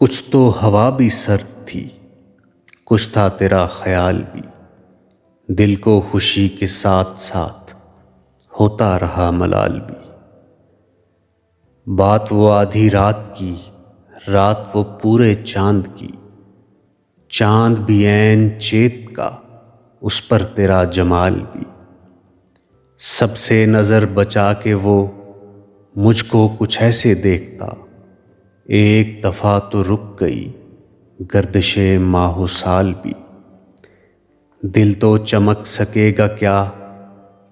کچھ تو ہوا بھی سرد تھی، کچھ تھا تیرا خیال بھی، دل کو خوشی کے ساتھ ساتھ ہوتا رہا ملال بھی۔ بات وہ آدھی رات کی، رات وہ پورے چاند کی، چاند بھی عین چیت کا، اس پر تیرا جمال بھی۔ سب سے نظر بچا کے وہ مجھ کو کچھ ایسے دیکھتا، ایک دفعہ تو رک گئی گردش ماہ و سال بھی۔ دل تو چمک سکے گا کیا،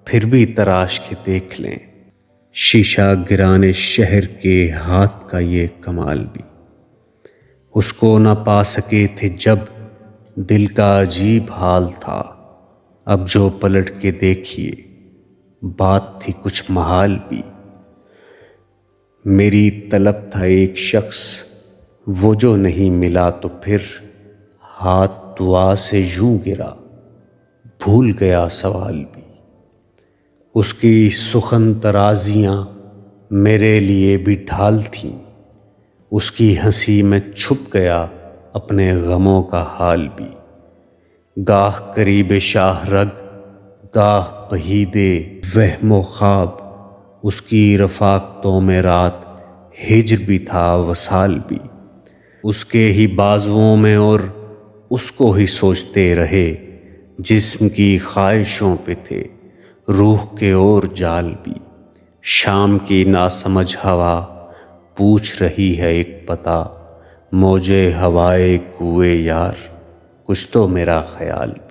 پھر بھی تراش کے دیکھ لیں، شیشہ گرانے شہر کے ہاتھ کا یہ کمال بھی۔ اس کو نہ پا سکے تھے جب دل کا عجیب حال تھا، اب جو پلٹ کے دیکھیے بات تھی کچھ محال بھی۔ میری طلب تھا ایک شخص، وہ جو نہیں ملا تو پھر ہاتھ دعا سے یوں گرا، بھول گیا سوال بھی۔ اس کی سخن طرازیاں میرے لیے بھی ڈھال تھیں، اس کی ہنسی میں چھپ گیا اپنے غموں کا حال بھی۔ گاہ قریب شاہ رگ، گاہ بعید وہم و خواب، اس کی رفاقتوں میں رات ہجر بھی تھا وصال بھی۔ اس کے ہی بازوؤں میں اور اس کو ہی سوچتے رہے، جسم کی خواہشوں پہ تھے روح کے اور جال بھی۔ شام کی ناسمجھ ہوا پوچھ رہی ہے ایک پتہ، موجے ہوائے کوئے یار، کچھ تو میرا خیال بھی۔